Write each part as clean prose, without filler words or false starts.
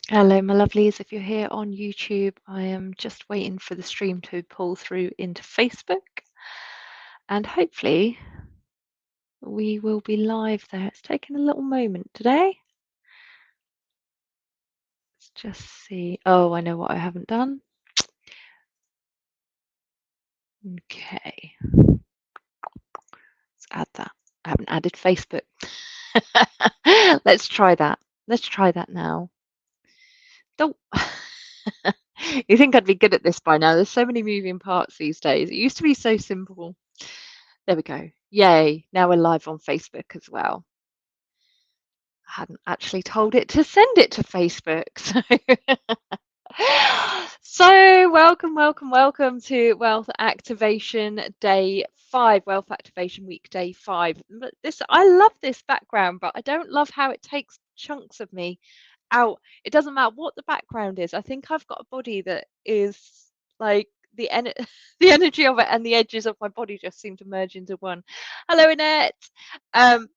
Hello, my lovelies. If you're here on YouTube, I am just waiting for the stream to pull through into Facebook, and hopefully we will be live there. It's taken a little moment today. Let's just see. Oh, I know what I haven't done. Okay, let's add that. I haven't added Facebook. Let's try that. Let's try that now. Don't. You think I'd be good at this by now? There's so many moving parts these days. It used to be so simple. There we go. Yay. Now we're live on Facebook as well. I hadn't actually told it to send it to Facebook. So welcome to Wealth Activation Day 5, Wealth Activation Week Day 5. I love this background, but I don't love how it takes chunks of me out. It doesn't matter what the background is. I think I've got a body that is like the energy of it and the edges of my body just seem to merge into one. Hello, Annette.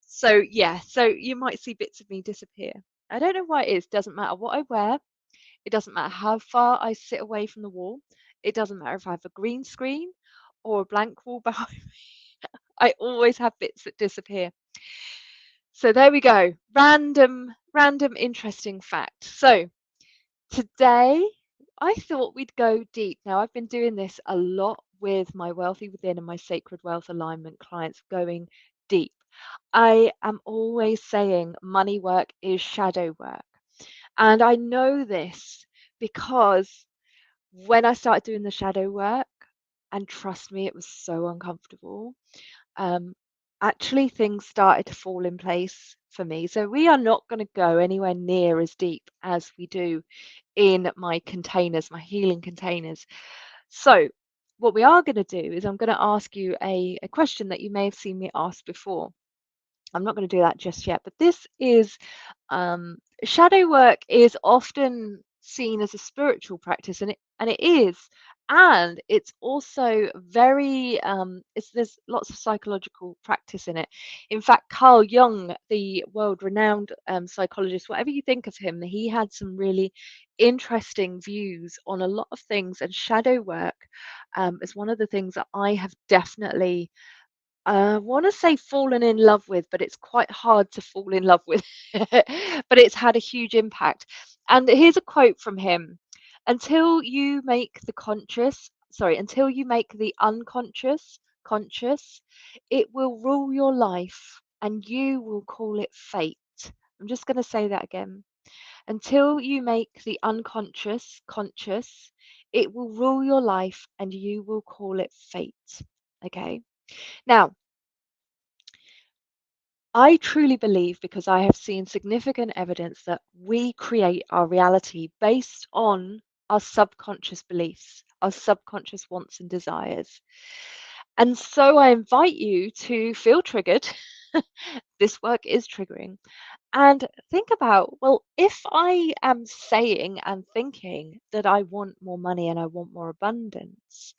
So yeah, so you might see bits of me disappear. I don't know why it is. Doesn't matter what I wear. It doesn't matter how far I sit away from the wall. It doesn't matter if I have a green screen or a blank wall behind me. I always have bits that disappear. So there we go. Random interesting fact. So today I thought we'd go deep. Now I've been doing this a lot with my Wealthy Within and my Sacred Wealth Alignment clients, going deep. I am always saying money work is shadow work. And I know this because when I started doing the shadow work, and trust me, it was so uncomfortable, um, actually things started to fall in place for me. So we are not going to go anywhere near as deep as we do in my containers, my healing containers. So what we are going to do is I'm going to ask you a question that you may have seen me ask before. I'm not going to do that just yet, but this is shadow work is often seen as a spiritual practice, and it is, and it's also very there's lots of psychological practice in it. In fact, Carl Jung, the world-renowned psychologist, whatever you think of him, he had some really interesting views on a lot of things, and shadow work is one of the things that I have definitely want to say fallen in love with, but it's quite hard to fall in love with. But it's had a huge impact. And here's a quote from him: until you make the unconscious conscious, it will rule your life and you will call it fate. I'm just going to say that again. Until you make the unconscious conscious, it will rule your life and you will call it fate. Okay. Now, I truly believe, because I have seen significant evidence, that we create our reality based on our subconscious beliefs, our subconscious wants and desires. And so I invite you to feel triggered. This work is triggering. And think about, well, if I am saying and thinking that I want more money and I want more abundance,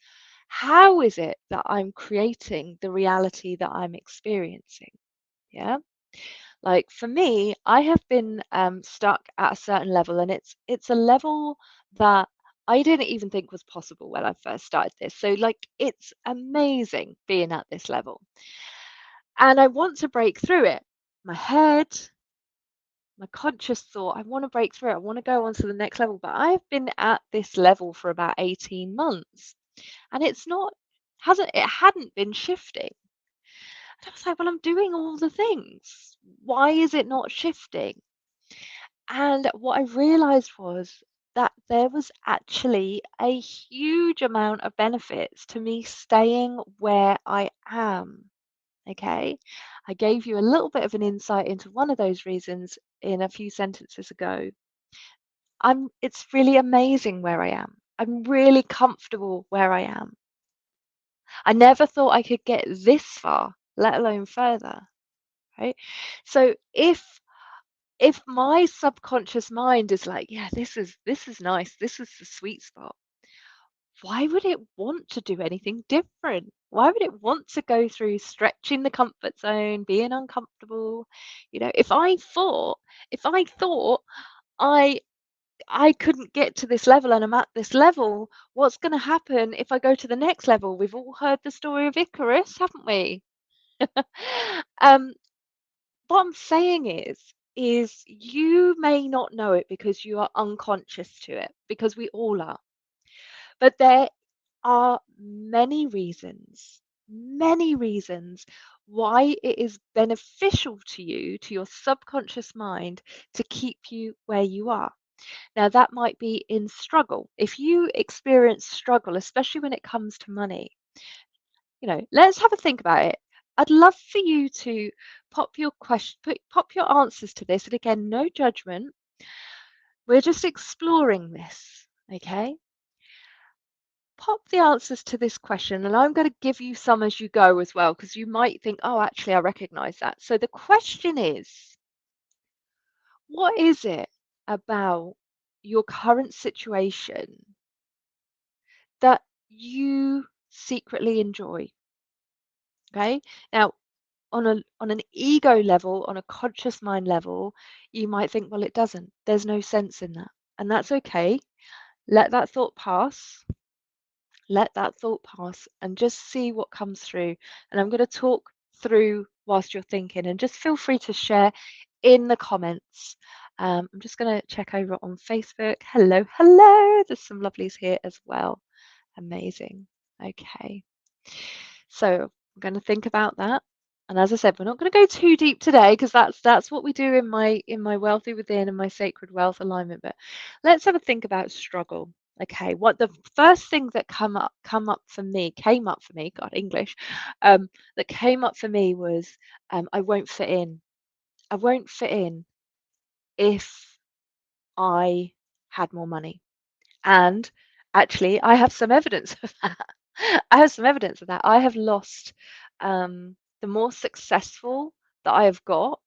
how is it that I'm creating the reality that I'm experiencing? Yeah. Like for me, I have been stuck at a certain level, and it's a level that I didn't even think was possible when I first started this. So like it's amazing being at this level. And I want to break through it. My head, my conscious thought, I want to break through it. I want to go on to the next level. But I've been at this level for about 18 months. And it hadn't been shifting. And I was like, well, I'm doing all the things. Why is it not shifting? And what I realized was that there was actually a huge amount of benefits to me staying where I am. Okay. I gave you a little bit of an insight into one of those reasons in a few sentences ago. It's really amazing where I am. I'm really comfortable where I am. I never thought I could get this far, let alone further. Right. So if my subconscious mind is like, yeah, this is nice, this is the sweet spot, why would it want to do anything different? Why would it want to go through stretching the comfort zone, being uncomfortable? If I thought I I couldn't get to this level and I'm at this level. What's going to happen if I go to the next level? We've all heard the story of Icarus, haven't we? um, what I'm saying is you may not know it because you are unconscious to it, because we all are. But there are many reasons why it is beneficial to you, to your subconscious mind, to keep you where you are. Now, that might be in struggle. If you experience struggle, especially when it comes to money, let's have a think about it. I'd love for you to pop your answers to this. And again, no judgment. We're just exploring this, okay? Pop the answers to this question, and I'm going to give you some as you go as well, because you might think, oh, actually, I recognize that. So the question is, what is it about your current situation that you secretly enjoy? Okay. Now, on an ego level, on a conscious mind level, you might think, well, it doesn't. There's no sense in that. And that's okay. Let that thought pass. Let that thought pass and just see what comes through. And I'm going to talk through whilst you're thinking, and just feel free to share in the comments. I'm just going to check over on Facebook. Hello, hello. There's some lovelies here as well. Amazing. Okay. So I'm going to think about that. And as I said, we're not going to go too deep today because that's what we do in my Wealthy Within and my Sacred Wealth alignment. But let's have a think about struggle. Okay, what the first thing that came up for me, God, English, that came up for me was I won't fit in. I won't fit in if I had more money. And actually, I have some evidence of that. I have some evidence of that. I have lost the more successful that I have got,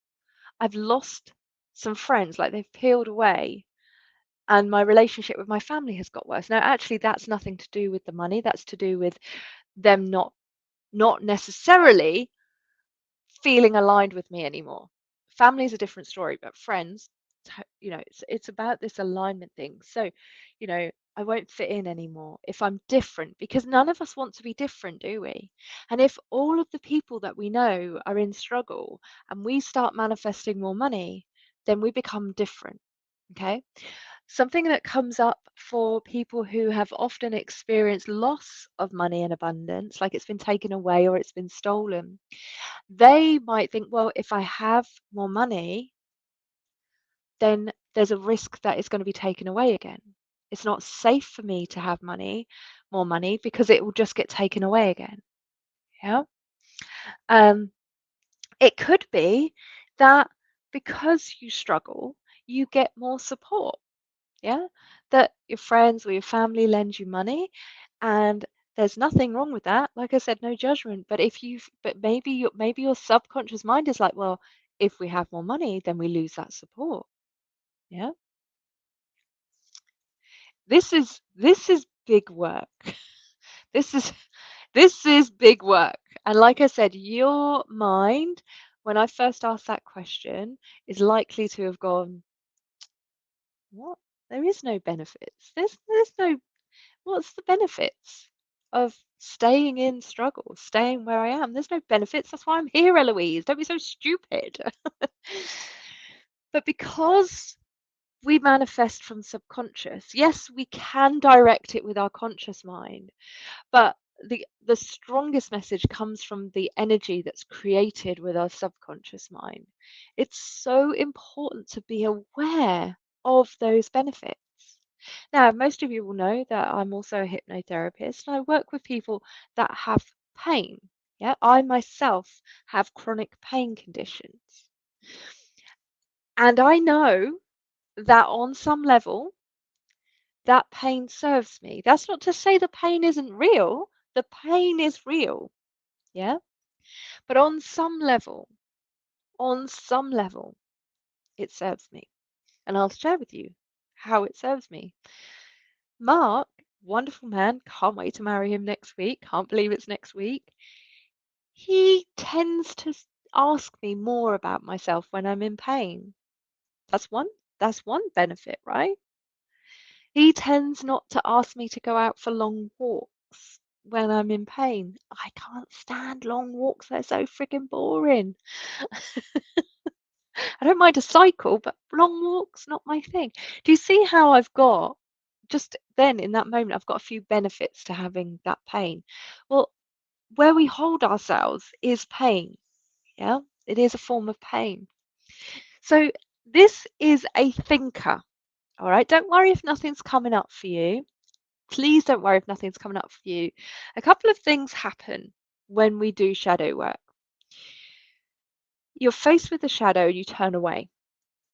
I've lost some friends, like they've peeled away, and my relationship with my family has got worse. Now, actually, that's nothing to do with the money. That's to do with them not necessarily feeling aligned with me anymore. Family is a different story, but friends, it's about this alignment thing. So, I won't fit in anymore if I'm different, because none of us want to be different, do we? And if all of the people that we know are in struggle and we start manifesting more money, then we become different. Okay. Something that comes up for people who have often experienced loss of money and abundance, like it's been taken away or it's been stolen, they might think, well, if I have more money, then there's a risk that it's going to be taken away again. It's not safe for me to have more money, because it will just get taken away again. Yeah. Um, it could be that because you struggle, you get more support. Yeah. That your friends or your family lend you money, and there's nothing wrong with that. Like I said, no judgment. But maybe your subconscious mind is like, well, if we have more money, then we lose that support. Yeah. This is big work. This is this is big work. And like I said, your mind, when I first asked that question, is likely to have gone, what? There is no benefits. There's no, what's the benefits of staying in struggle, staying where I am? There's no benefits. That's why I'm here, Eloise. Don't be so stupid. But because we manifest from subconscious, yes, we can direct it with our conscious mind, but the strongest message comes from the energy that's created with our subconscious mind. It's so important to be aware of those benefits. Now, most of you will know that I'm also a hypnotherapist, and I work with people that have pain. Yeah, I myself have chronic pain conditions. And I know that on some level, that pain serves me. That's not to say the pain isn't real. The pain is real. Yeah. But on some level, it serves me. And I'll share with you how it serves me. Mark, wonderful man, can't wait to marry him next week. Can't believe it's next week. He tends to ask me more about myself when I'm in pain. That's one. That's one benefit, right? He tends not to ask me to go out for long walks when I'm in pain. I can't stand long walks. They're so freaking boring. I don't mind a cycle, but long walks, not my thing. Do you see how I've got, just then in that moment, I've got a few benefits to having that pain? Well, where we hold ourselves is pain. Yeah, it is a form of pain. So this is a thinker. All right. Don't worry if nothing's coming up for you. Please don't worry if nothing's coming up for you. A couple of things happen when we do shadow work. You're faced with the shadow and you turn away.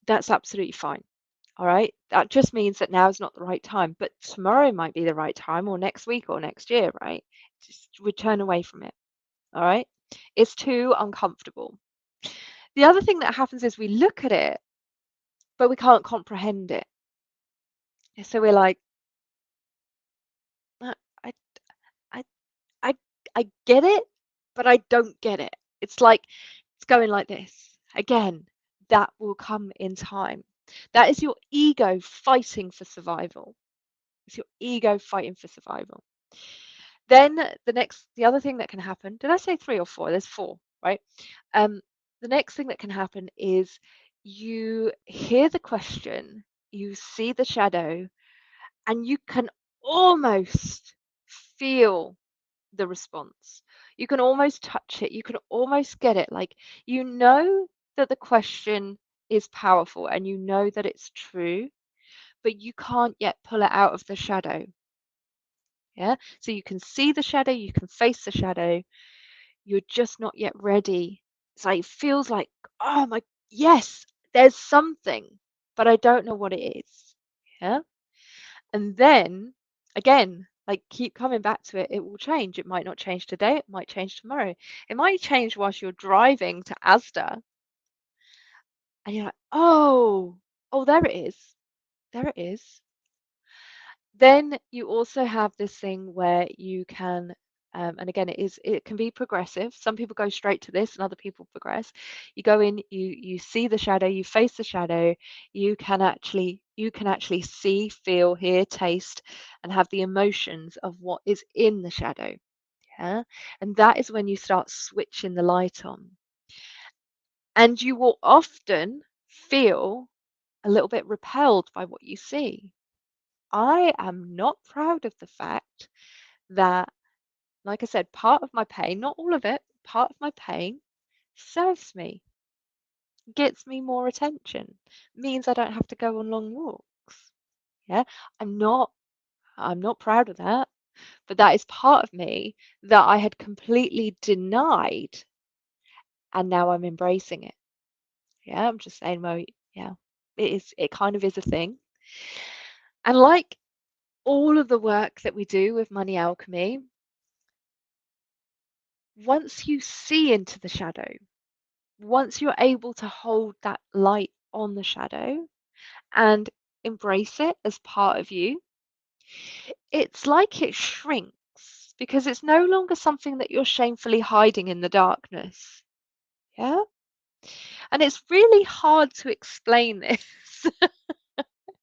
That's absolutely fine. All right. That just means that now is not the right time, but tomorrow might be the right time, or next week or next year, right? Just we turn away from it. All right. It's too uncomfortable. The other thing that happens is we look at it, but we can't comprehend it. So we're like, "Uh, I, I, I, I get it, but I don't get it. It's like it's going like this. Again, that will come in time. That is your ego fighting for survival. It's your ego fighting for survival. Then the other thing that can happen, did I say three or four? There's four, right? Um, the next thing that can happen is you hear the question, you see the shadow, and you can almost feel the response. You can almost touch it. You can almost get it. Like you know that the question is powerful and you know that it's true, but you can't yet pull it out of the shadow. Yeah. So you can see the shadow, you can face the shadow, you're just not yet ready. It's like it feels like, oh my, yes, there's something, but I don't know what it is. Yeah. And then again, like keep coming back to it, it will change. It might not change today, it might change tomorrow. It might change whilst you're driving to Asda and you're like, oh, there it is. There it is. Then you also have this thing where you can, and again, it can be progressive. Some people go straight to this, and other people progress. You go in, you see the shadow, you face the shadow. You can actually see, feel, hear, taste, and have the emotions of what is in the shadow. Yeah, and that is when you start switching the light on, and you will often feel a little bit repelled by what you see. I am not proud of the fact that, like I said, part of my pain, not all of it, part of my pain serves me, gets me more attention, means I don't have to go on long walks. Yeah. I'm not I'm not proud of that, but that is part of me that I had completely denied and now I'm embracing it. Yeah. I'm just saying, well, yeah, it kind of is a thing. And like all of the work that we do with money alchemy, once you see into the shadow, once you're able to hold that light on the shadow and embrace it as part of you, it's like it shrinks because it's no longer something that you're shamefully hiding in the darkness. Yeah. And it's really hard to explain this.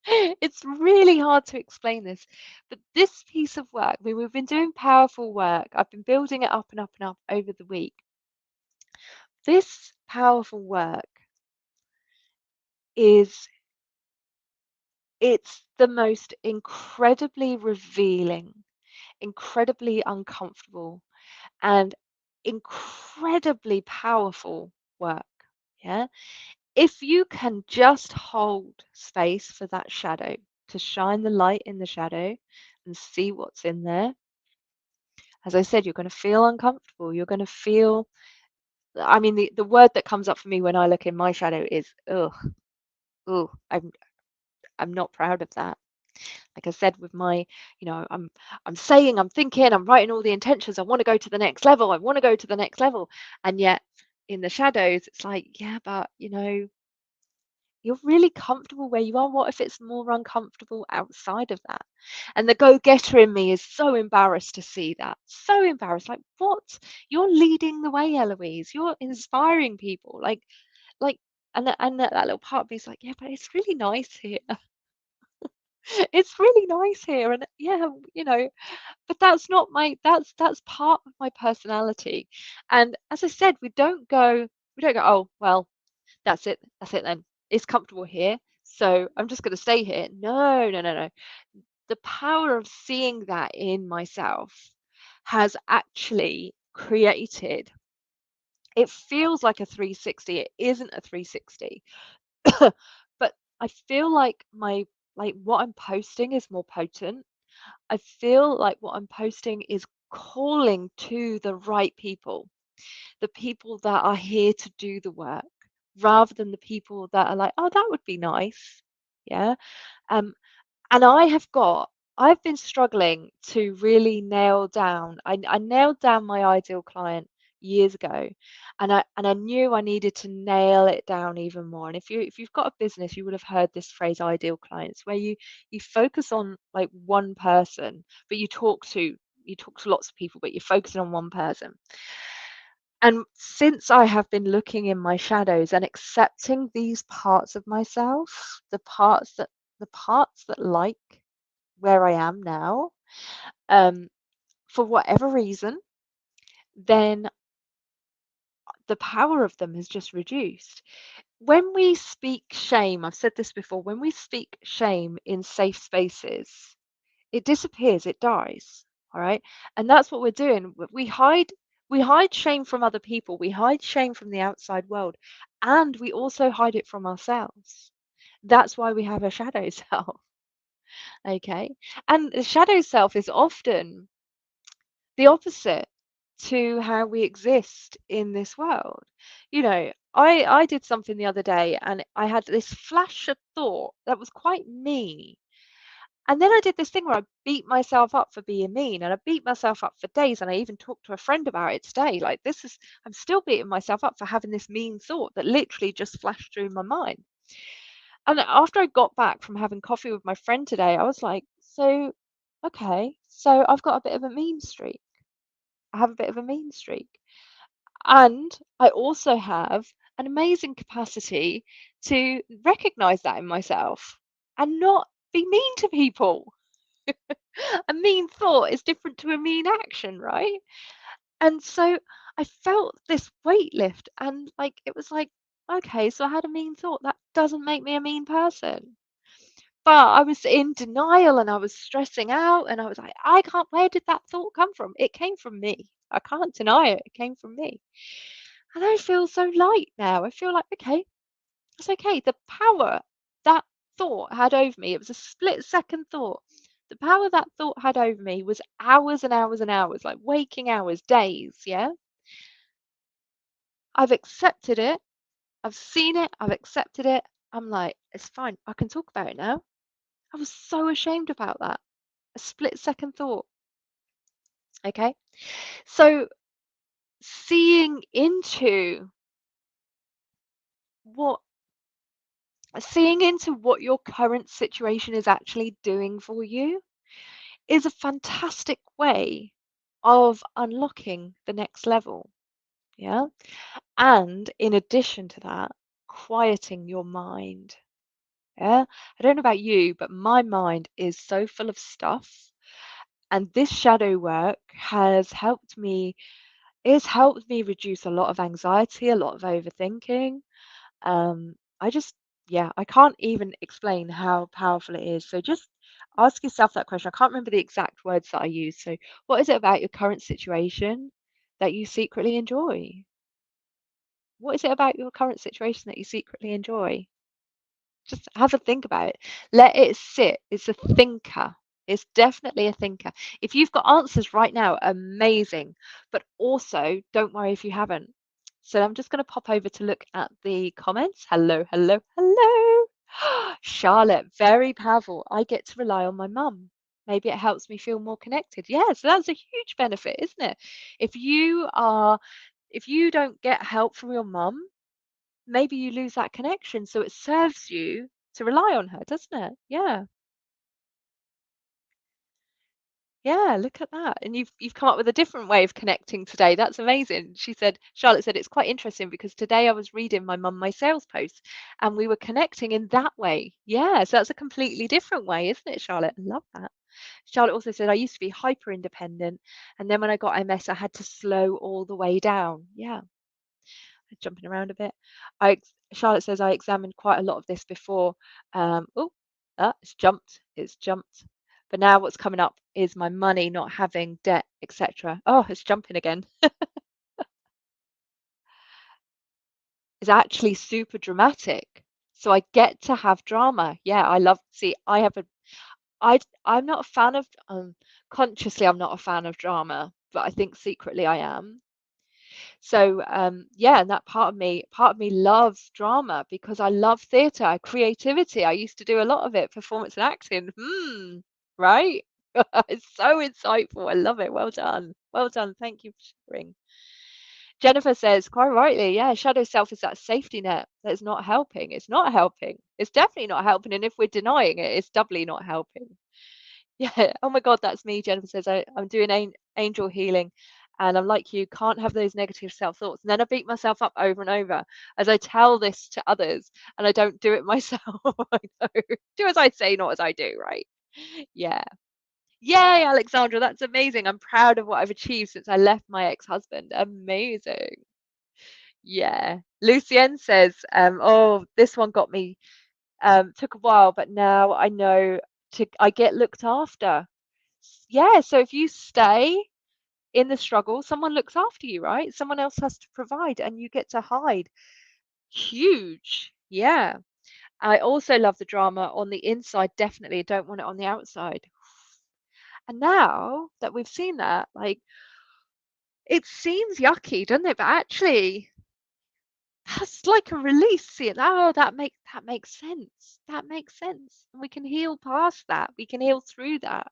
It's really hard to explain this. But this piece of work, we've been doing powerful work. I've been building it up and up and up over the week. This powerful work is it's the most incredibly revealing, incredibly uncomfortable, and incredibly powerful work. Yeah. If you can just hold space for that shadow, to shine the light in the shadow and see what's in there, as I said, you're going to feel uncomfortable. You're going to feel, I mean, the word that comes up for me when I look in my shadow is, ugh, ugh, I'm not proud of that. Like I said, with my, I'm saying, I'm thinking, I'm writing all the intentions. I want to go to the next level. I want to go to the next level. And yet in the shadows, it's like, yeah, but you're really comfortable where you are. What if it's more uncomfortable outside of that? And the go-getter in me is so embarrassed to see that. So embarrassed. Like, what? You're leading the way, Eloise. You're inspiring people. Like, and that little part of me is like, yeah, but it's really nice here. It's really nice here, and yeah, but that's not my that's part of my personality. And as I said, we don't go, "Oh, well, that's it then. It's comfortable here, so I'm just gonna stay here." No, no, no, no. The power of seeing that in myself has actually created, it feels like a 360. It isn't a 360. But I feel like what I'm posting is more potent. I feel like what I'm posting is calling to the right people, the people that are here to do the work, rather than the people that are like, oh, that would be nice. Yeah. Um, and I've been struggling to really nail down. I nailed down my ideal client years ago, and I knew I needed to nail it down even more. And if you've got a business, you would have heard this phrase ideal clients, where you focus on like one person, but you talk to lots of people, but you're focusing on one person. And since I have been looking in my shadows and accepting these parts of myself, the parts that like where I am now, um, for whatever reason, then the power of them has just reduced. When we speak shame, I've said this before, when we speak shame in safe spaces, it disappears, it dies. All right. And that's what we're doing. We hide shame from other people, we hide shame from the outside world, and we also hide it from ourselves. That's why we have a shadow self. Okay. And the shadow self is often the opposite to how we exist in this world. I did something the other day and I had this flash of thought that was quite me. And then I did this thing where I beat myself up for being mean, and I beat myself up for days, and I even talked to a friend about it today. Like, I'm still beating myself up for having this mean thought that literally just flashed through my mind. And after I got back from having coffee with my friend today, I was like, so okay, so I've got a bit of a mean streak. I have a bit of a mean streak. And I also have an amazing capacity to recognize that in myself and not be mean to people. A mean thought is different to a mean action, right? And so I felt this weight lift, and like it was like, okay, so I had a mean thought. That doesn't make me a mean person. But I was in denial and I was stressing out, and I was like, I can't, where did that thought come from? It came from me. I can't deny it. It came from me. And I feel so light now. I feel like, okay, it's okay. The power that thought had over me, it was a split second thought. The power that thought had over me was hours and hours and hours, like waking hours, days. Yeah. I've accepted it. I've seen it. I've accepted it. I'm like, it's fine. I can talk about it now. I was so ashamed about that. A split second thought. Okay. So seeing into what seeing into what your current situation is actually doing for you is a fantastic way of unlocking the next level. Yeah. And in addition to that, quieting your mind. Yeah. I don't know about you, but my mind is so full of stuff. And this shadow work has helped me reduce a lot of anxiety, a lot of overthinking. I just, yeah, I can't even explain how powerful it is. So just ask yourself that question. I can't remember the exact words that I used. So, what is it about your current situation that you secretly enjoy? What is it about your current situation that you secretly enjoy? Just have a think about it. Let it sit. It's a thinker. It's definitely a thinker. If you've got answers right now, amazing. But also, don't worry if you haven't. So I'm just going to pop over to look at the comments. Hello, hello, hello. Charlotte, very powerful. I get to rely on my mum. Maybe it helps me feel more connected. Yeah, so that's a huge benefit, isn't it? If you are, if you don't get help from your mum, maybe you lose that connection. So it serves you to rely on her, doesn't it? Yeah. Yeah, look at that. And you've come up with a different way of connecting today. That's amazing. She said, Charlotte said it's quite interesting because today I was reading my mum my sales post and we were connecting in that way. Yeah, so that's a completely different way, isn't it, Charlotte? I love that. Charlotte also said I used to be hyper independent and then when I got MS I had to slow all the way down. Yeah, jumping around a bit. Charlotte says I examined quite a lot of this before. Oh, it's jumped. It's jumped. But now what's coming up is my money, not having debt, etc. Oh, it's jumping again. It's actually super dramatic. So I get to have drama. Yeah, I love. See, I have a. I'm not a fan of. Consciously, I'm not a fan of drama, but I think secretly I am. So yeah, and that part of me loves drama because I love theatre, creativity. I used to do a lot of it, performance and acting. Right? It's so insightful. I love it. Well done. Well done. Thank you for sharing. Jennifer says, quite rightly, yeah, shadow self is that safety net that's not helping. It's not helping. It's definitely not helping. And if we're denying it, it's doubly not helping. Yeah. Oh my God, that's me. Jennifer says, I'm doing angel healing and I'm like you, can't have those negative self thoughts. And then I beat myself up over and over as I tell this to others and I don't do it myself. I know. Do as I say, not as I do, right? Yeah. Yay, Alexandra, that's amazing. I'm proud of what I've achieved since I left my ex-husband. Amazing. Yeah. Lucienne says, oh, this one got me, took a while, but now I know I get looked after. Yeah, so if you stay in the struggle, someone looks after you, right? Someone else has to provide and you get to hide. Huge. Yeah. I also love the drama on the inside, definitely. Don't want it on the outside. And now that we've seen that, like, it seems yucky, doesn't it? But actually, that's like a release. See it. Oh, that makes sense. That makes sense. And we can heal past that. We can heal through that.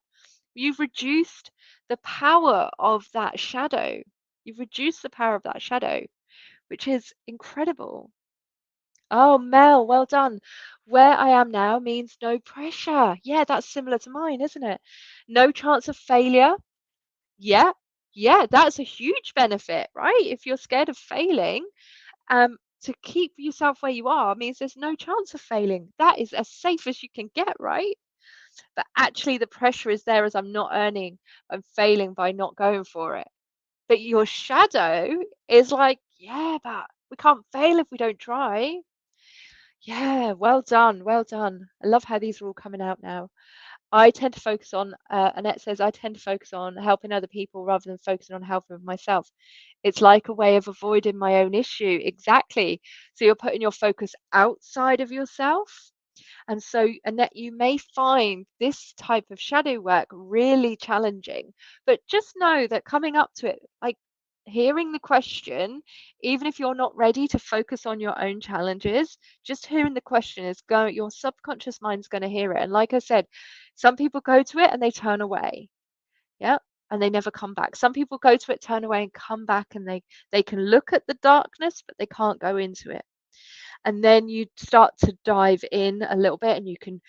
You've reduced the power of that shadow. You've reduced the power of that shadow, which is incredible. Oh, Mel, well done. Where I am now means no pressure. Yeah, that's similar to mine, isn't it? No chance of failure. Yeah, yeah, that's a huge benefit, right? If you're scared of failing, to keep yourself where you are means there's no chance of failing. That is as safe as you can get, right? But actually, the pressure is there as I'm not earning, I'm failing by not going for it. But your shadow is like, yeah, but we can't fail if we don't try. Yeah, well done, well done. I love how these are all coming out now. I tend to focus on, Annette says, I tend to focus on helping other people rather than focusing on helping myself. It's like a way of avoiding my own issue. Exactly. So you're putting your focus outside of yourself. And so, Annette, you may find this type of shadow work really challenging, but just know that coming up to it, like hearing the question, even if you're not ready to focus on your own challenges, just hearing the question is going, your subconscious mind's going to hear it. And like I said, some people go to it and they turn away. Yeah. And they never come back. Some people go to it, turn away, and come back, and they can look at the darkness, but they can't go into it. And then you start to dive in a little bit and you can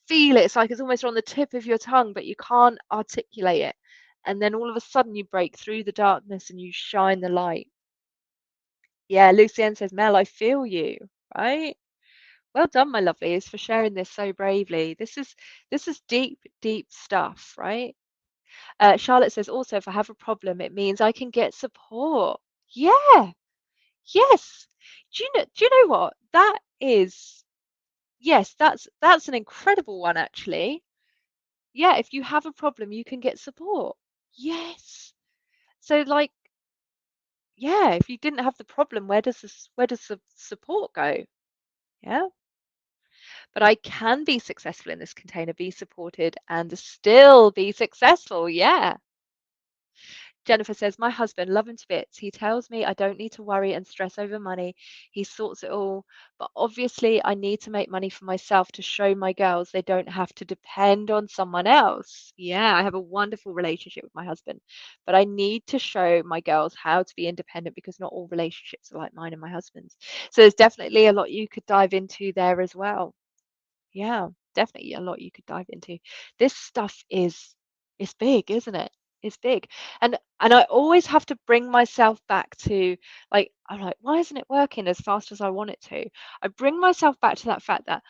feel it. It's like it's almost on the tip of your tongue, but you can't articulate it. And then all of a sudden you break through the darkness and you shine the light. Yeah, Lucienne says, Mel, I feel you, right? Well done, my lovelies, for sharing this so bravely. This is deep, deep stuff, right? Charlotte says also if I have a problem, it means I can get support. Yeah, yes. Do you know what? That is Yes, that's an incredible one actually. Yeah, if you have a problem, you can get support. Yes. So like, yeah, if you didn't have the problem, where does the support go? Yeah. But I can be successful in this container, be supported and still be successful. Yeah. Jennifer says, my husband, love him to bits. He tells me I don't need to worry and stress over money. He sorts it all. But obviously, I need to make money for myself to show my girls they don't have to depend on someone else. Yeah, I have a wonderful relationship with my husband, but I need to show my girls how to be independent because not all relationships are like mine and my husband's. So there's definitely a lot you could dive into there as well. Yeah, definitely a lot you could dive into. This stuff is It's big, isn't it? It's big. And I always have to bring myself back to, like, I'm like, why isn't it working as fast as I want it to? I bring myself back to that fact that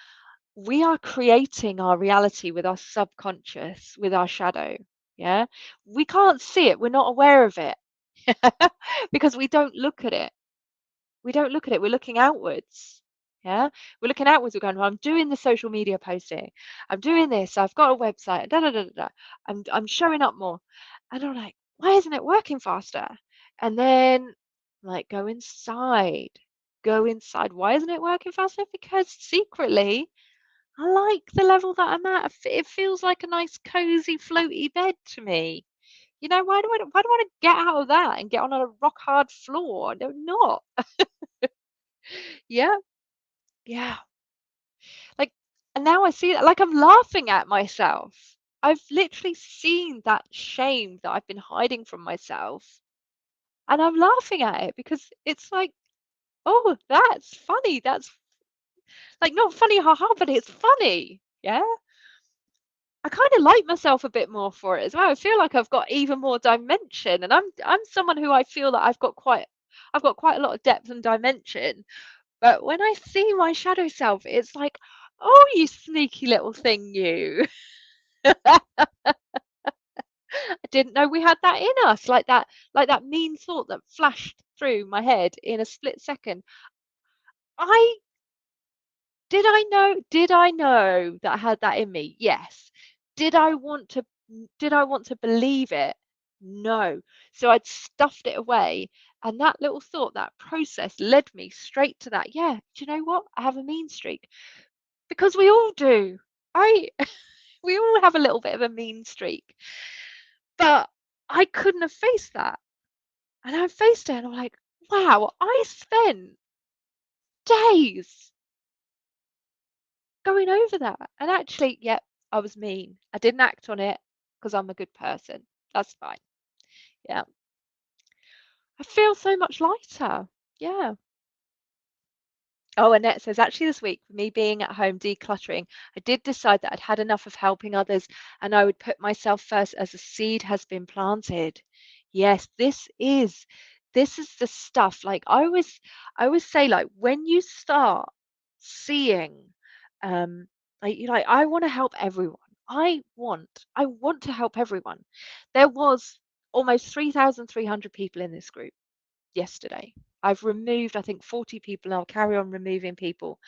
we are creating our reality with our subconscious, with our shadow. Yeah. We can't see it. We're not aware of it because we don't look at it. We don't look at it. We're looking outwards. Yeah. We're looking outwards. We're going, well, I'm doing the social media posting. I'm doing this. I've got a website. Da, da, da, da, da. I'm showing up more. And I'm like, why isn't it working faster? And then like go inside. Go inside. Why isn't it working faster? Because secretly I like the level that I'm at. It feels like a nice cozy floaty bed to me. You know, why do I want to get out of that and get on a rock hard floor? No, not. Yeah, yeah. Like, and now I see that, like, I'm laughing at myself. I've literally seen that shame that I've been hiding from myself, and I'm laughing at it because it's like, oh, that's funny. That's like not funny, haha, but it's funny. Yeah. I kind of like myself a bit more for it as well. I feel like I've got even more dimension, and I'm someone who I feel that I've got quite a lot of depth and dimension. But when I see my shadow self, it's like, oh, you sneaky little thing, you. I didn't know we had that in us, like that mean thought that flashed through my head in a split second. I did I know that I had that in me? Yes. Did I want to did I want to believe it? No. So I'd stuffed it away, and that little thought, that process led me straight to that. Yeah, do you know what? I have a mean streak because we all do. I we all have a little bit of a mean streak. But I couldn't have faced that. And I faced it and I'm like, wow, I spent days going over that. And actually, yeah, I was mean. I didn't act on it because I'm a good person. That's fine. Yeah. I feel so much lighter. Yeah. Oh, Annette says, actually, this week, for me being at home decluttering, I did decide that I'd had enough of helping others and I would put myself first as a seed has been planted. Yes, this is the stuff. Like I always say, like when you start seeing, like I want to help everyone. I want to help everyone. There was almost 3,300 people in this group yesterday. I've removed, I think, 40 people, and I'll carry on removing people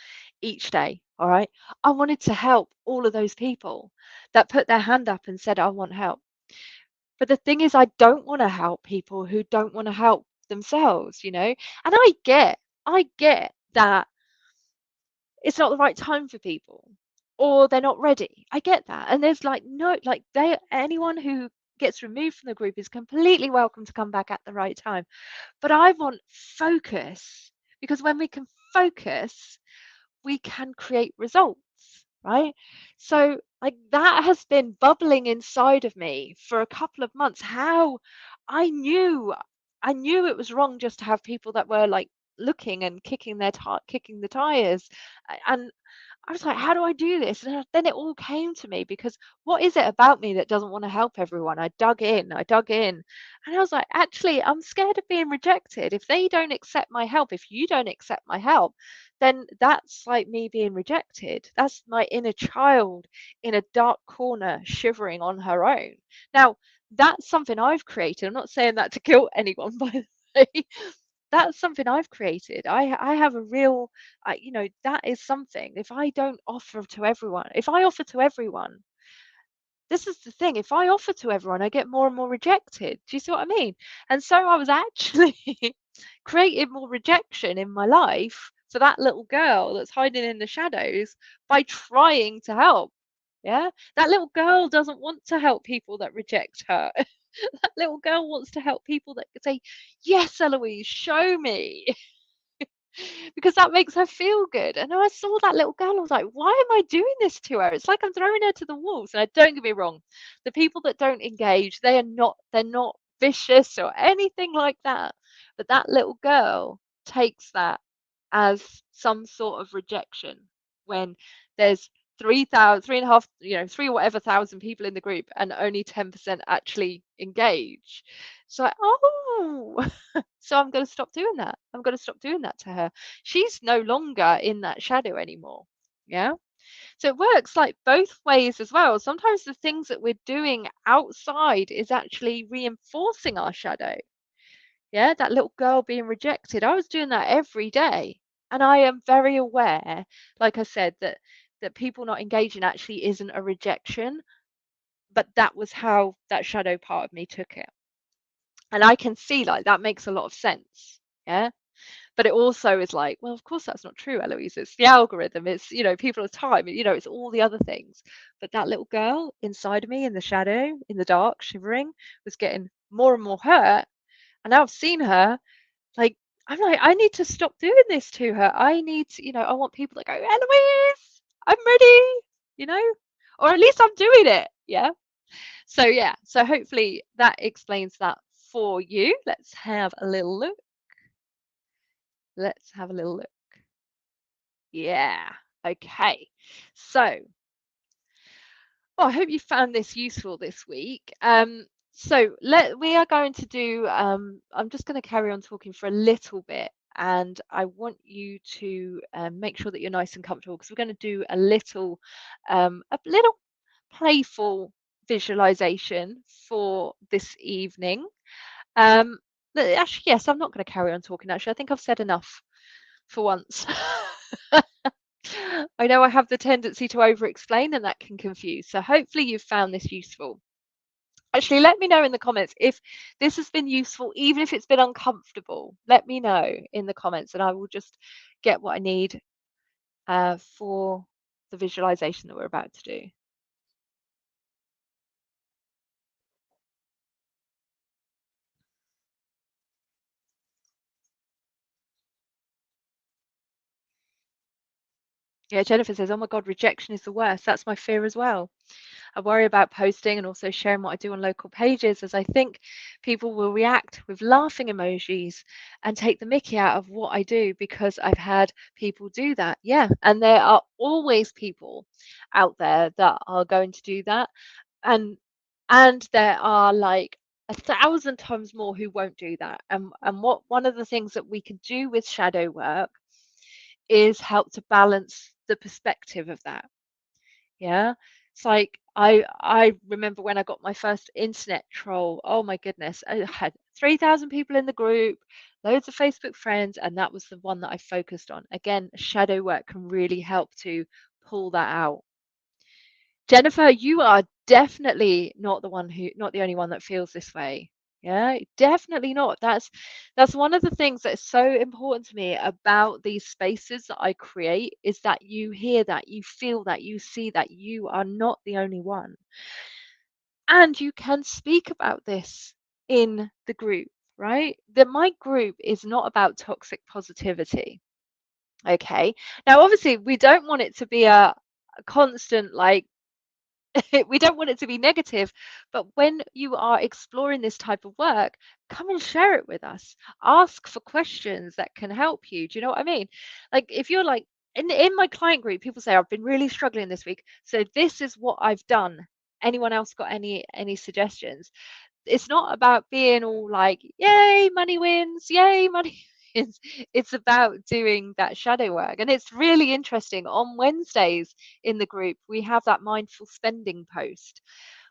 each day. All right. I wanted to help all of those people that put their hand up and said, I want help. But the thing is, I don't want to help people who don't want to help themselves, you know? And I get that it's not the right time for people or they're not ready. I get that. And there's like no, like anyone who gets removed from the group is completely welcome to come back at the right time. But I want focus because when we can focus, we can create results, right? So, like, that has been bubbling inside of me for a couple of months. How I knew, I knew it was wrong just to have people that were like looking and kicking the tires, and I was like, how do I do this? And then it all came to me because what is it about me that doesn't want to help everyone? I dug in, and I was like, actually, I'm scared of being rejected. If they don't accept my help, if you don't accept my help, then that's like me being rejected. That's my inner child in a dark corner shivering on her own. Now, that's something I've created. I'm not saying that to guilt anyone, by the way. That's something I've created. I have a real, you know, that is something. If I don't offer to everyone, if I offer to everyone, this is the thing. If I offer to everyone, I get more and more rejected. Do you see what I mean? And so I was actually creating more rejection in my life for that little girl that's hiding in the shadows by trying to help. Yeah. That little girl doesn't want to help people that reject her. That little girl wants to help people that say, yes, Eloise, show me. Because that makes her feel good. And I saw that little girl, I was like, why am I doing this to her? It's like I'm throwing her to the wolves. And don't get me wrong, the people that don't engage, they're not vicious or anything like that. But that little girl takes that as some sort of rejection when there's 3,000, 3.5, 3 whatever thousand people in the group, and only 10% actually engage. So, oh, so I'm going to stop doing that. I'm going to stop doing that to her. She's no longer in that shadow anymore. Yeah. So it works like both ways as well. Sometimes the things that we're doing outside is actually reinforcing our shadow. Yeah, that little girl being rejected. I was doing that every day. And I am very aware, like I said, that people not engaging actually isn't a rejection, but that was how that shadow part of me took it. And I can see like that makes a lot of sense. Yeah. But it also is like, well, of course that's not true, Eloise. It's the algorithm, it's, people of time, it's all the other things. But that little girl inside of me in the shadow, in the dark, shivering, was getting more and more hurt. And now I've seen her, like, I'm like, I need to stop doing this to her. I need to, I want people to go, Eloise, I'm ready, you know, or at least I'm doing it. Yeah. So, yeah. So hopefully that explains that for you. Let's have a little look. Let's have a little look. Yeah. Okay. So, I hope you found this useful this week. So we are going to do. I'm just going to carry on talking for a little bit, and I want you to make sure that you're nice and comfortable because we're going to do a little playful visualization for this evening. Um, Actually, yes, I'm not going to carry on talking. Actually, I think I've said enough for once. I know I have the tendency to over-explain and that can confuse. So hopefully you've found this useful. Actually, let me know in the comments if this has been useful, even if it's been uncomfortable. Let me know in the comments and I will just get what I need for the visualization that we're about to do. Yeah, Jennifer says, oh my God, rejection is the worst. That's my fear as well. I worry about posting and also sharing what I do on local pages as I think people will react with laughing emojis and take the mickey out of what I do because I've had people do that. Yeah, and there are always people out there that are going to do that. And there are like 1,000 times more who won't do that. And what one of the things that we can do with shadow work is help to balance the perspective of that. Yeah. It's like I remember when I got my first internet troll. Oh my goodness. I had 3,000 people in the group, loads of Facebook friends, and that was the one that I focused on. Again, shadow work can really help to pull that out. Jennifer, you are definitely not the only one that feels this way. Yeah, definitely not. That's one of the things that is so important to me about these spaces that I create is that you hear that, you feel that, you see that you are not the only one. And you can speak about this in the group, right? That my group is not about toxic positivity. Okay. Now, obviously, we don't want it to be a constant like we don't want it to be negative, but when you are exploring this type of work, come and share it with us. Ask for questions that can help you. Do you know what I mean? Like if you're like in my client group, people say I've been really struggling this week, so this is what I've done. Anyone else got any suggestions? It's not about being all like, yay, money wins, yay, money wins. It's about doing that shadow work. And it's really interesting. On Wednesdays in the group, we have that mindful spending post,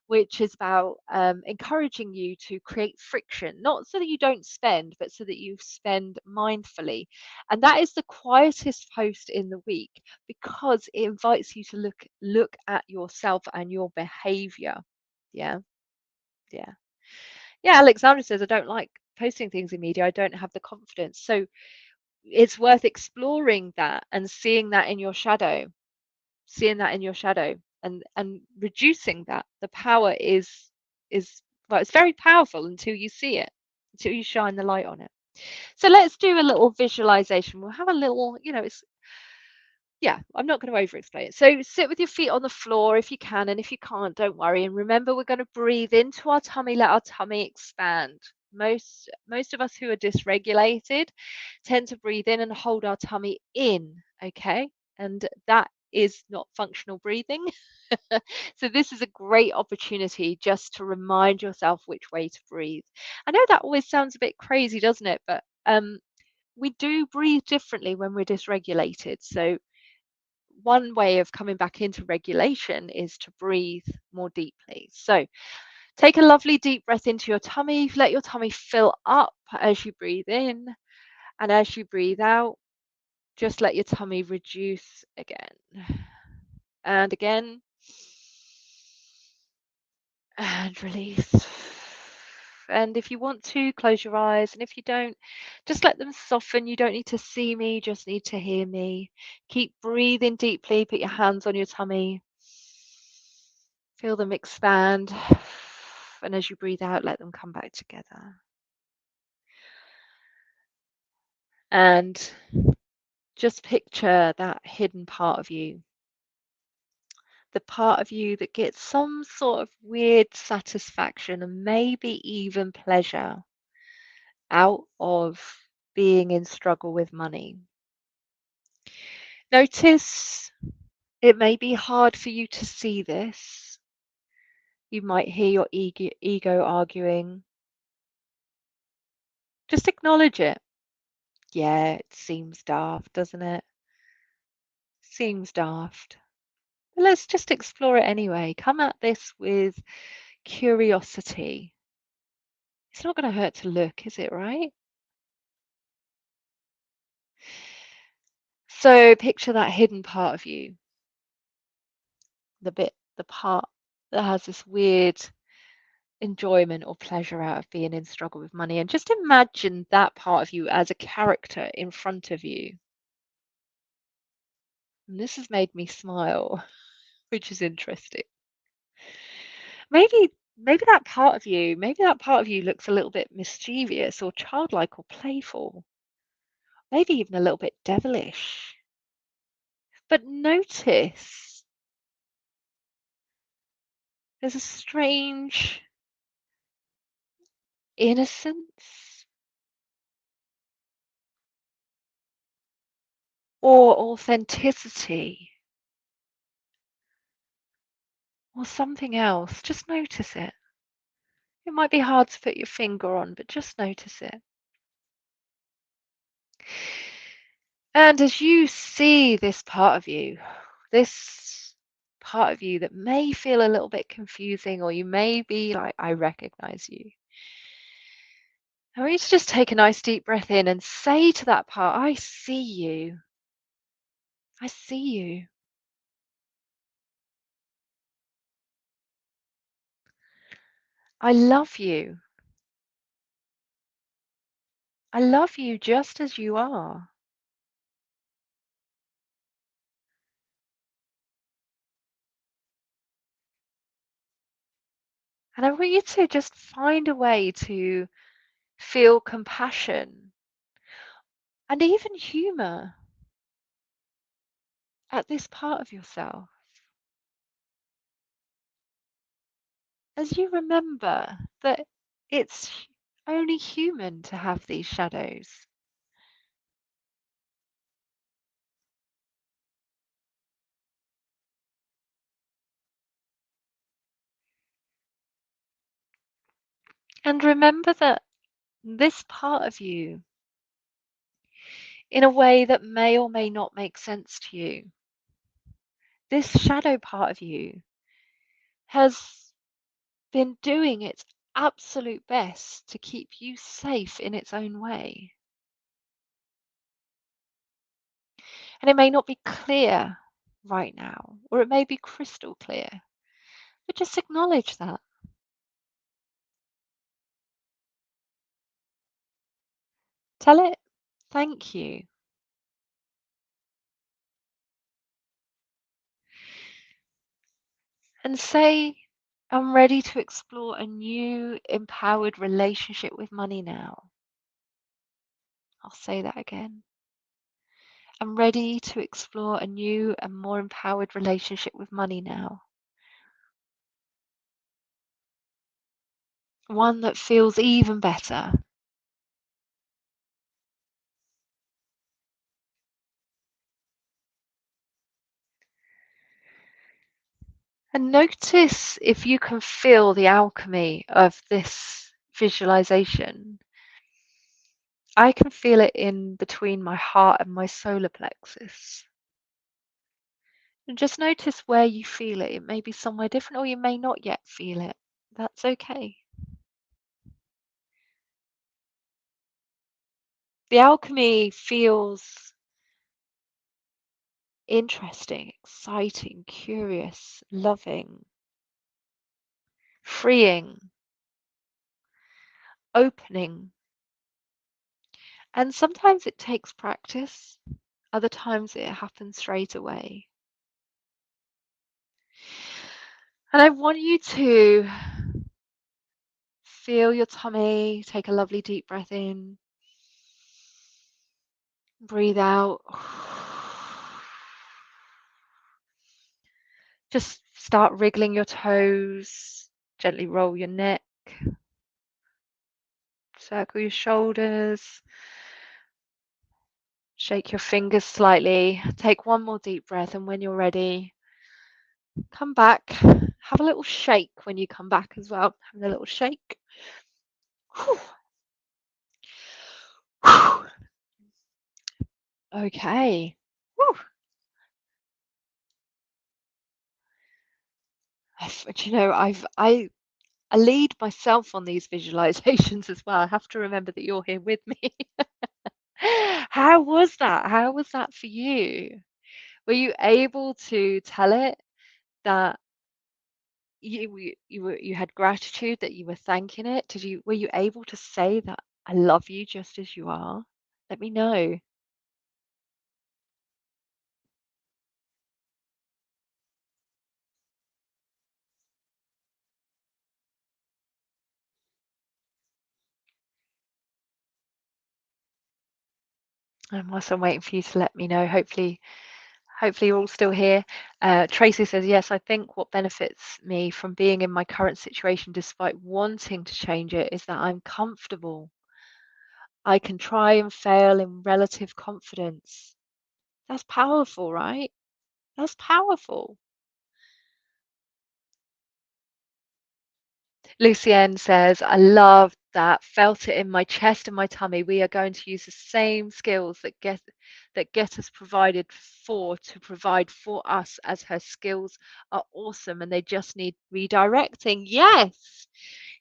which is about encouraging you to create friction, not so that you don't spend, but so that you spend mindfully. And that is the quietest post in the week because it invites you to look at yourself and your behavior. Yeah. Yeah. Yeah, Alexandra says, I don't like posting things in media. I don't have the confidence. So it's worth exploring that and seeing that in your shadow, seeing that in your shadow and reducing that. The power is well, it's very powerful until you see it, until you shine the light on it. So let's do a little visualization. We'll have a little, it's yeah, I'm not going to over explain it. So sit with your feet on the floor if you can, and if you can't, don't worry. And remember, we're going to breathe into our tummy, let our tummy expand. Most of us who are dysregulated tend to breathe in and hold our tummy in, okay? And that is not functional breathing. So this is a great opportunity just to remind yourself which way to breathe. I know that always sounds a bit crazy, doesn't it? But we do breathe differently when we're dysregulated. So one way of coming back into regulation is to breathe more deeply. So take a lovely deep breath into your tummy. Let your tummy fill up as you breathe in. And as you breathe out, just let your tummy reduce again and again and release. And if you want to, close your eyes. And if you don't, just let them soften. You don't need to see me, just need to hear me. Keep breathing deeply. Put your hands on your tummy. Feel them expand. And as you breathe out, let them come back together. And just picture that hidden part of you, the part of you that gets some sort of weird satisfaction and maybe even pleasure out of being in struggle with money. Notice it may be hard for you to see this. You might hear your ego arguing. Just acknowledge it. Yeah, it seems daft, doesn't it? Seems daft. But let's just explore it anyway. Come at this with curiosity. It's not going to hurt to look, is it, right? So picture that hidden part of you, the part that has this weird enjoyment or pleasure out of being in struggle with money. And just imagine that part of you as a character in front of you. And this has made me smile, which is interesting. Maybe that part of you looks a little bit mischievous or childlike or playful, maybe even a little bit devilish. But notice there's a strange innocence or authenticity or something else. Just notice it. It might be hard to put your finger on, but just notice it. And as you see this part of you, this part of you that may feel a little bit confusing, or you may be like, I recognize you. I want you to just take a nice deep breath in and say to that part, I see you. I see you. I love you. I love you just as you are. And I want you to just find a way to feel compassion and even humor at this part of yourself as you remember that it's only human to have these shadows. And remember that this part of you, in a way that may or may not make sense to you, this shadow part of you has been doing its absolute best to keep you safe in its own way. And it may not be clear right now, or it may be crystal clear, but just acknowledge that. Tell it, thank you. And say, I'm ready to explore a new empowered relationship with money now. I'll say that again. I'm ready to explore a new and more empowered relationship with money now. One that feels even better. And notice if you can feel the alchemy of this visualization. I can feel it in between my heart and my solar plexus. And just notice where you feel it. It may be somewhere different, or you may not yet feel it. That's okay. The alchemy feels interesting, exciting, curious, loving, freeing, opening. And sometimes it takes practice, other times it happens straight away. And I want you to feel your tummy, take a lovely deep breath in, breathe out. Just start wriggling your toes, gently roll your neck, circle your shoulders, shake your fingers slightly. Take one more deep breath, and when you're ready, come back. Have a little shake when you come back as well. Have a little shake. Whew. Whew. Okay. Whew. Do you know, I lead myself on these visualizations as well. I have to remember that you're here with me. How was that? How was that for you? Were you able to tell it that you had gratitude, that you were thanking it? Were you able to say that I love you just as you are? Let me know. And whilst I'm waiting for you to let me know, hopefully you're all still here. Tracy says, yes, I think what benefits me from being in my current situation despite wanting to change it is that I'm comfortable. I can try and fail in relative confidence. That's powerful, right? That's powerful. Lucienne says, I love that. Felt it in my chest and my tummy. We are going to use the same skills that get us provided for to provide for us, as her skills are awesome and they just need redirecting. Yes,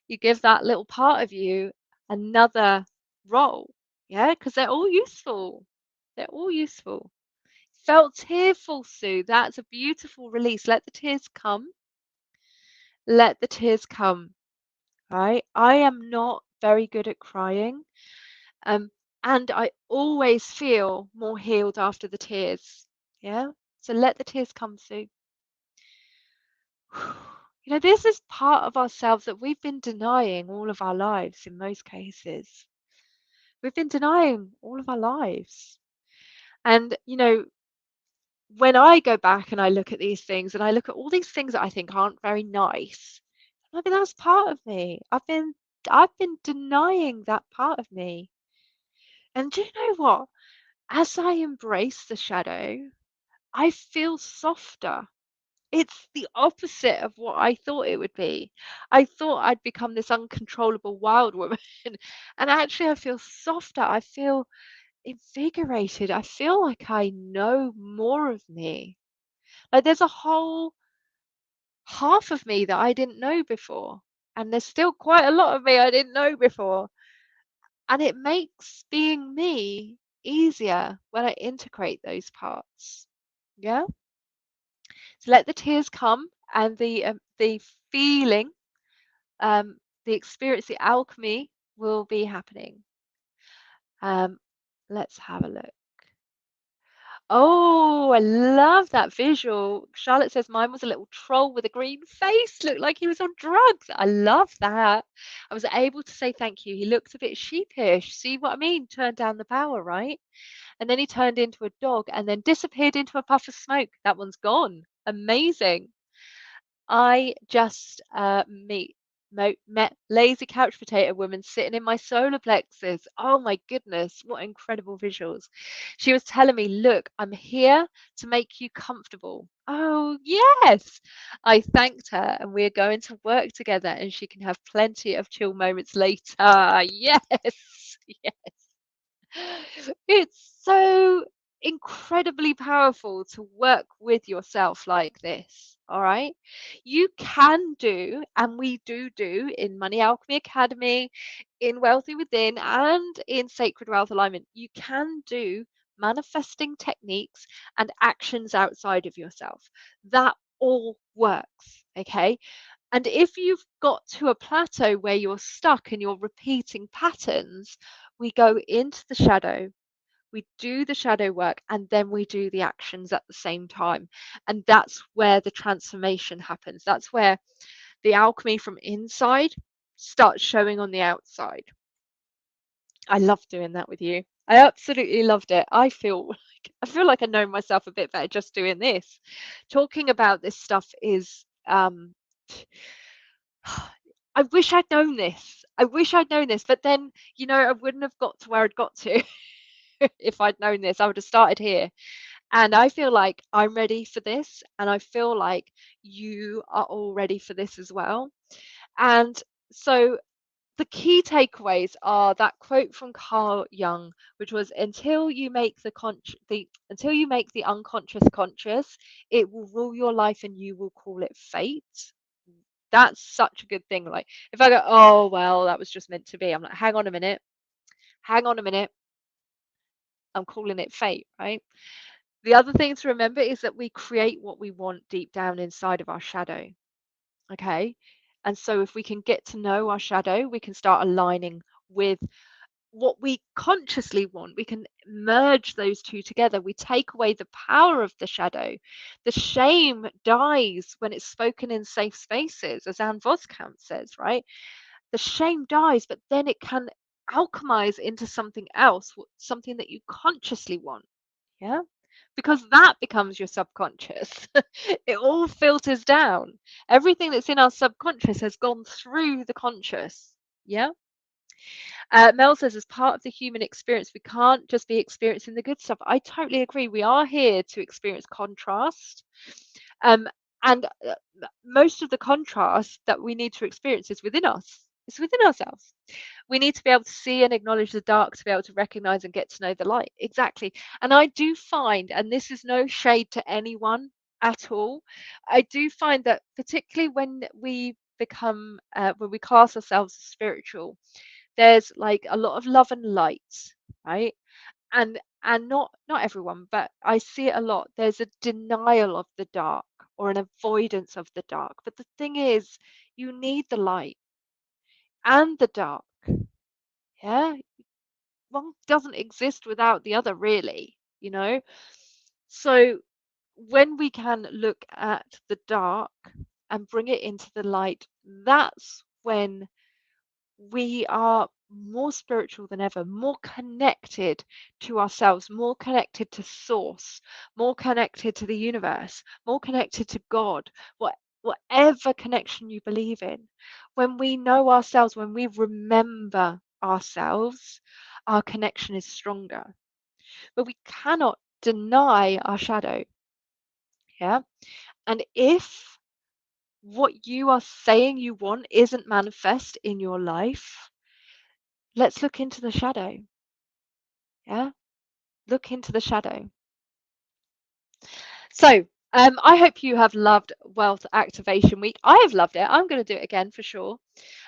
you give that little part of you another role. Yeah, because they're all useful. They're all useful. Felt tearful, Sue. That's a beautiful release. Let the tears come. Let the tears come. Right? I am not very good at crying. Um, and I always feel more healed after the tears. Yeah. So let the tears come, Sue. You know, this is part of ourselves that we've been denying all of our lives in most cases. We've been denying all of our lives. And, you know, when I go back and I look at these things and I look at all these things that I think aren't very nice, I mean, that's part of me. I've been denying that part of me. And do you know what? As I embrace the shadow, I feel softer. It's the opposite of what I thought it would be. I thought I'd become this uncontrollable wild woman. And actually, I feel softer. I feel invigorated. I feel like I know more of me. Like there's a whole half of me that I didn't know before. And there's still quite a lot of me I didn't know before. And it makes being me easier when I integrate those parts. Yeah. So let the tears come and the feeling, the experience, the alchemy will be happening. Um, let's have a look. Oh, I love that visual. Charlotte says mine was a little troll with a green face, looked like he was on drugs. I love that. I was able to say thank you. He looked a bit sheepish. See what I mean? Turned down the power, right? And then he turned into a dog and then disappeared into a puff of smoke. That one's gone. Amazing. I just meet met lazy couch potato woman sitting in my solar plexus. Oh my goodness, what incredible visuals. She was telling me, look, I'm here to make you comfortable. Oh, yes. I thanked her, and we're going to work together, and she can have plenty of chill moments later. Yes. Yes. It's so incredibly powerful to work with yourself like this. All right. You can do, and we do in Money Alchemy Academy, in Wealthy Within, and in Sacred Wealth Alignment, you can do manifesting techniques and actions outside of yourself. That all works. Okay. And if you've got to a plateau where you're stuck and you're repeating patterns, we go into the shadow, we do the shadow work, and then we do the actions at the same time. And that's where the transformation happens. That's where the alchemy from inside starts showing on the outside. I love doing that with you. I absolutely loved it. I feel like I know myself a bit better just doing this. Talking about this stuff is I wish I'd known this. I wish I'd known this, but then, I wouldn't have got to where I'd got to if I'd known this. I would have started here. And I feel like I'm ready for this. And I feel like you are all ready for this as well. And so the key takeaways are that quote from Carl Jung, which was, until you make the unconscious conscious, it will rule your life and you will call it fate. That's such a good thing. Like, if I go, oh, well, that was just meant to be, I'm like, hang on a minute, I'm calling it fate, right? The other thing to remember is that we create what we want deep down inside of our shadow. Okay. And so if we can get to know our shadow, we can start aligning with what we consciously want. We can merge those two together. We take away the power of the shadow. The shame dies when it's spoken in safe spaces, as Anne Voskamp says, right? The shame dies, but then it can alchemize into something else, something that you consciously want. Yeah. Because that becomes your subconscious. It all filters down. Everything that's in our subconscious has gone through the conscious. Yeah. Mel says, as part of the human experience, we can't just be experiencing the good stuff. I totally agree. We are here to experience contrast. Um, and most of the contrast that we need to experience is within us, it's within ourselves. We need to be able to see and acknowledge the dark to be able to recognize and get to know the light. Exactly. And I do find, and this is no shade to anyone at all, I do find that particularly when when we class ourselves as spiritual, there's like a lot of love and light, right? And not everyone, but I see it a lot. There's a denial of the dark or an avoidance of the dark. But the thing is, you need the light and the dark. Yeah, one doesn't exist without the other, really, you know? So when we can look at the dark and bring it into the light, that's when we are more spiritual than ever, more connected to ourselves, more connected to source, more connected to the universe, more connected to God, whatever connection you believe in. When we know ourselves, when we remember ourselves, our connection is stronger. But we cannot deny our shadow. Yeah. And if what you are saying you want isn't manifest in your life, let's look into the shadow. Yeah. Look into the shadow. So, I hope you have loved Wealth Activation Week. I have loved it. I'm going to do it again for sure.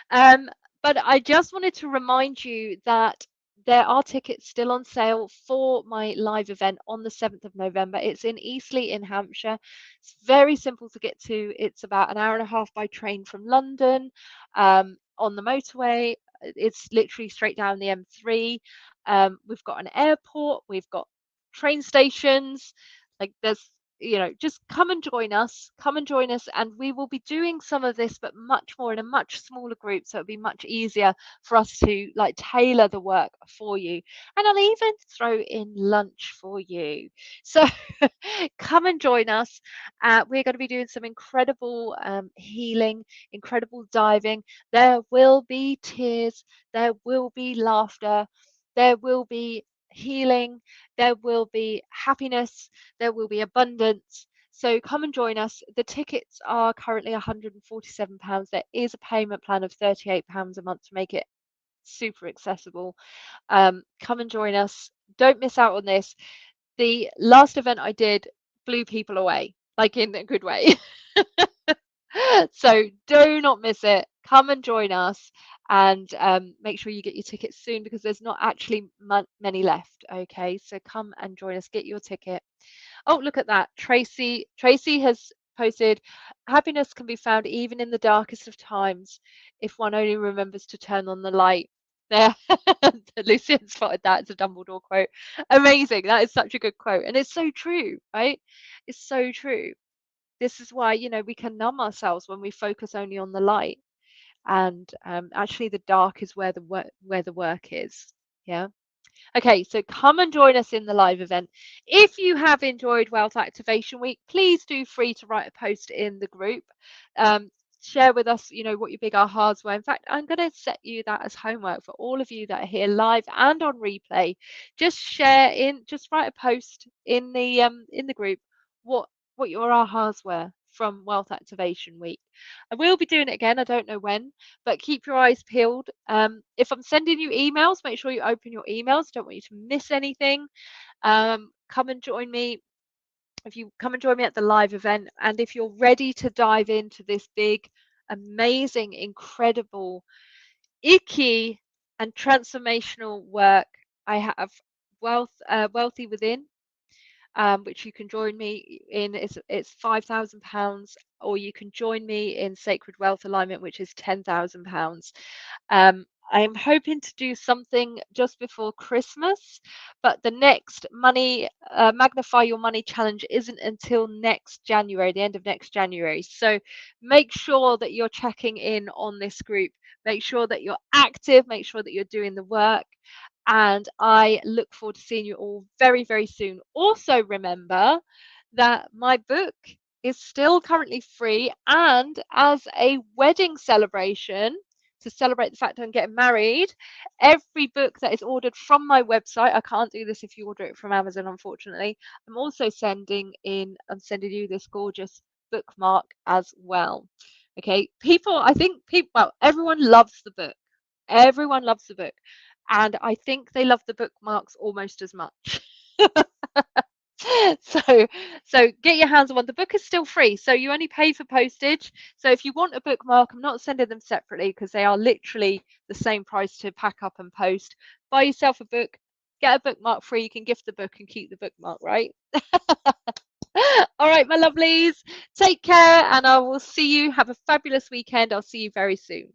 Um, but I just wanted to remind you that there are tickets still on sale for my live event on the 7th of November. It's in Eastleigh in Hampshire. It's very simple to get to. It's about an hour and a half by train from London, on the motorway. It's literally straight down the M3. We've got an airport, we've got train stations. Like, there's just come and join us. Come and join us, and we will be doing some of this, but much more in a much smaller group, so it'll be much easier for us to like tailor the work for you. And I'll even throw in lunch for you. So come and join us. We're going to be doing some incredible healing, incredible diving. There will be tears, there will be laughter, there will be healing, there will be happiness, there will be abundance. So come and join us. The tickets are currently £147. There is a payment plan of £38 a month to make it super accessible. Come and join us. Don't miss out on this. The last event I did blew people away, like in a good way. So do not miss it. Come and join us, and make sure you get your tickets soon because there's not actually many left. Okay, so come and join us. Get your ticket. Oh, look at that. Tracy has posted, happiness can be found even in the darkest of times if one only remembers to turn on the light. There, Lucian spotted that. It's a Dumbledore quote. Amazing. That is such a good quote. And it's so true, right? It's so true. This is why, we can numb ourselves when we focus only on the light. And actually the dark is where the work is. Yeah. Okay, so come and join us in the live event. If you have enjoyed Wealth Activation Week, please do free to write a post in the group. Share with us, what your big ahas were. In fact, I'm going to set you that as homework for all of you that are here live and on replay. Just write a post in the group what your ahas were from Wealth Activation Week. I will be doing it again. I don't know when, but keep your eyes peeled. If I'm sending you emails, make sure you open your emails. Don't want you to miss anything. Come and join me. If you come and join me at the live event, and if you're ready to dive into this big, amazing, incredible, icky, and transformational work, I have Wealthy Within, which you can join me in. It's £5,000, or you can join me in Sacred Wealth Alignment, which is £10,000. I'm hoping to do something just before Christmas, but the next Magnify Your Money Challenge isn't until next January, the end of next January. So make sure that you're checking in on this group. Make sure that you're active. Make sure that you're doing the work. And I look forward to seeing you all very, very soon. Also, remember that my book is still currently free, and as a wedding celebration, to celebrate the fact I'm getting married, every book that is ordered from my website, I can't do this if you order it from Amazon, unfortunately, I'm also sending you this gorgeous bookmark as well. Okay, everyone loves the book. Everyone loves the book. And I think they love the bookmarks almost as much. So get your hands on one. The book is still free, so you only pay for postage. So if you want a bookmark, I'm not sending them separately because they are literally the same price to pack up and post. Buy yourself a book, get a bookmark free. You can gift the book and keep the bookmark, right? All right, my lovelies, take care, and I will see you. Have a fabulous weekend. I'll see you very soon.